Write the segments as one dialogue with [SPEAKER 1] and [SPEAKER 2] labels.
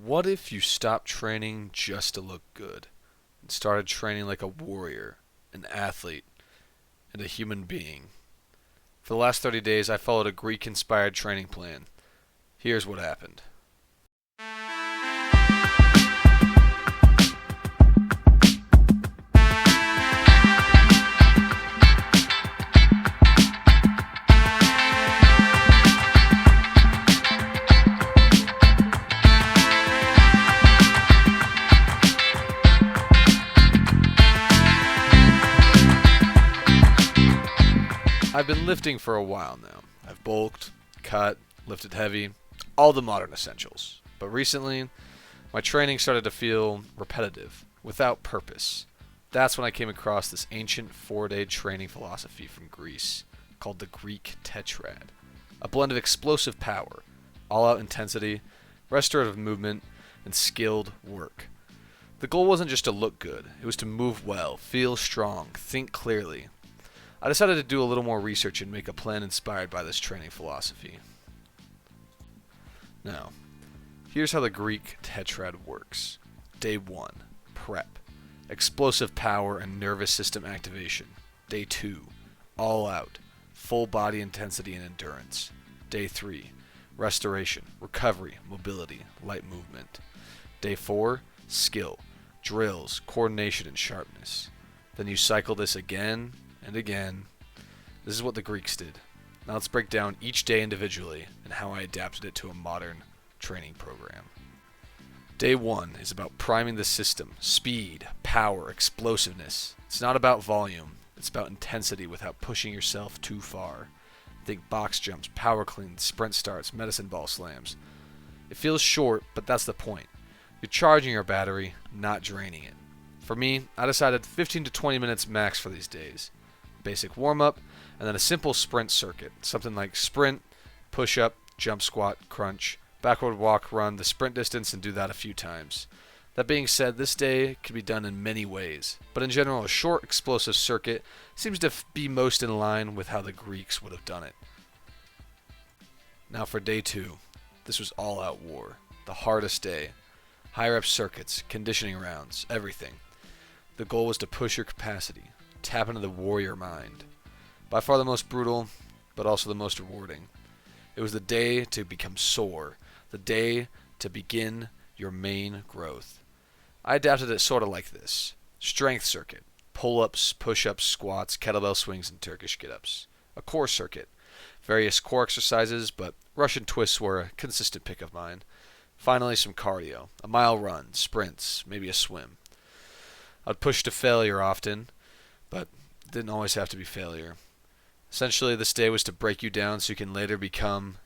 [SPEAKER 1] What if you stopped training just to look good and started training like a warrior, an athlete, and a human being? For the last 30 days, I followed a Greek inspired training plan. Here's what happened. I've been lifting for a while now. I've bulked, cut, lifted heavy, all the modern essentials. But recently, my training started to feel repetitive, without purpose. That's when I came across this ancient 4-day training philosophy from Greece called the Greek tetrad. A blend of explosive power, all-out intensity, restorative movement, and skilled work. The goal wasn't just to look good, it was to move well, feel strong, think clearly. I decided to do a little more research and make a plan inspired by this training philosophy. Now, here's how the Greek tetrad works. Day 1, prep. Explosive power and nervous system activation. Day 2, all out. Full body intensity and endurance. Day 3, restoration, recovery, mobility, light movement. Day 4, skill, drills, coordination, and sharpness. Then you cycle this again and again. This is what the Greeks did. Now let's break down each day individually and how I adapted it to a modern training program. Day 1 is about priming the system. Speed, power, explosiveness. It's not about volume. It's about intensity without pushing yourself too far. Think box jumps, power cleans, sprint starts, medicine ball slams. It feels short, but that's the point. You're charging your battery, not draining it. For me, I decided 15 to 20 minutes max for these days. Basic warm-up, and then a simple sprint circuit. Something like sprint, push-up, jump squat, crunch, backward walk, run the sprint distance, and do that a few times. That being said, this day can be done in many ways, but in general, a short, explosive circuit seems to be most in line with how the Greeks would have done it. Now for day 2, this was all-out war. The hardest day. Higher-up circuits, conditioning rounds, everything. The goal was to push your capacity. Tap into the warrior mind. By far the most brutal, but also the most rewarding. It was the day to become sore, the day to begin your main growth. I adapted it sort of like this. Strength circuit, pull-ups, push-ups, squats, kettlebell swings, and Turkish get-ups. A core circuit, various core exercises, but Russian twists were a consistent pick of mine. Finally, some cardio, a mile run, sprints, maybe a swim. I'd push to failure often, but it didn't always have to be failure. Essentially, this day was to break you down so you can later become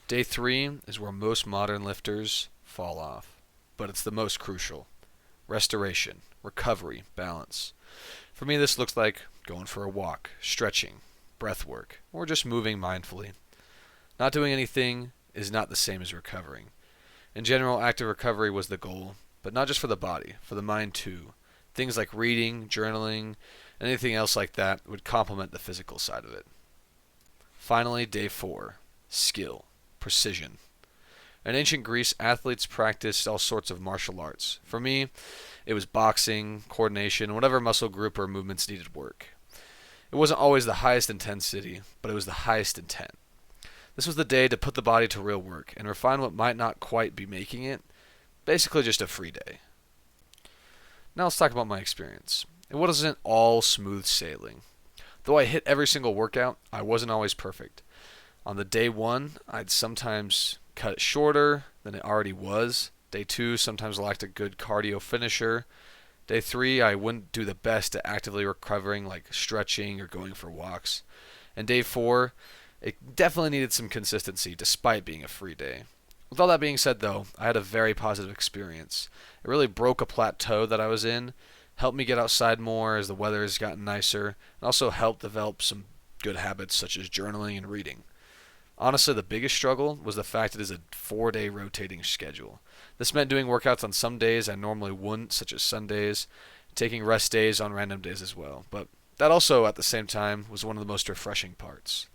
[SPEAKER 1] Day 3 is where most modern lifters fall off, but it's the most crucial. Restoration, recovery, balance. For me, this looks like going for a walk, stretching, breath work, or just moving mindfully. Not doing anything is not the same as recovering. In general, active recovery was the goal, but not just for the body, for the mind too. Things like reading, journaling, anything else like that would complement the physical side of it. Finally, day 4, skill, precision. In ancient Greece, athletes practiced all sorts of martial arts. For me, it was boxing, coordination, whatever muscle group or movements needed work. It wasn't always the highest intensity, but it was the highest intent. This was the day to put the body to real work and refine what might not quite be making it. Basically just a free day. Now let's talk about my experience. It wasn't all smooth sailing. Though I hit every single workout, I wasn't always perfect. On the day 1, I'd sometimes cut it shorter than it already was. Day 2 sometimes lacked a good cardio finisher. Day 3, I wouldn't do the best at actively recovering, like stretching or going for walks. And day 4, it definitely needed some consistency despite being a free day. With all that being said, though, I had a very positive experience. It really broke a plateau that I was in, helped me get outside more as the weather has gotten nicer, and also helped develop some good habits such as journaling and reading. Honestly, the biggest struggle was the fact it is a 4-day rotating schedule. This meant doing workouts on some days I normally wouldn't, such as Sundays, taking rest days on random days as well. But that also, at the same time, was one of the most refreshing parts.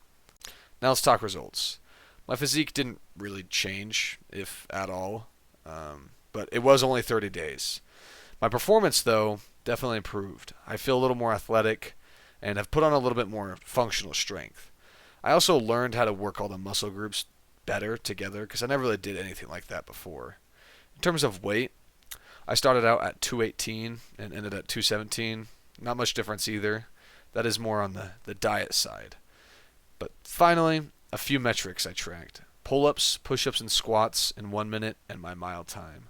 [SPEAKER 1] Now let's talk results. My physique didn't really change, if at all, but it was only 30 days. My performance, though, definitely improved. I feel a little more athletic and have put on a little bit more functional strength. I also learned how to work all the muscle groups better together because I never really did anything like that before. In terms of weight, I started out at 218 and ended at 217. Not much difference either. That is more on the diet side. But finally, a few metrics I tracked. Pull-ups, push-ups, and squats in 1 minute and my mile time.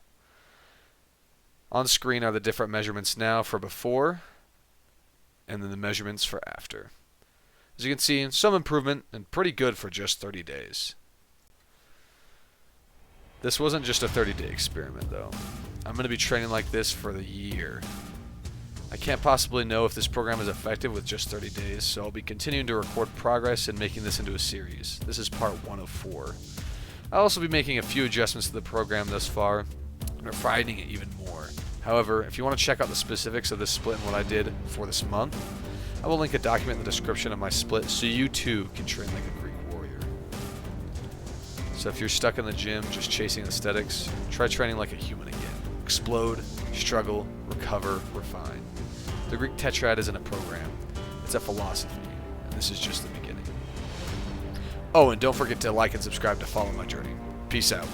[SPEAKER 1] On screen are the different measurements now for before and then the measurements for after. As you can see, some improvement and pretty good for just 30 days. This wasn't just a 30-day experiment though. I'm going to be training like this for the year. I can't possibly know if this program is effective with just 30 days, so I'll be continuing to record progress and making this into a series. This is part 1 of 4. I'll also be making a few adjustments to the program thus far and refining it even more. However, if you want to check out the specifics of this split and what I did for this month, I will link a document in the description of my split so you too can train like a Greek warrior. So if you're stuck in the gym just chasing aesthetics, try training like a human again. Explode, struggle, recover, refine. The Greek Tetrad isn't a program, it's a philosophy, and this is just the beginning. Oh, and don't forget to like and subscribe to follow my journey. Peace out.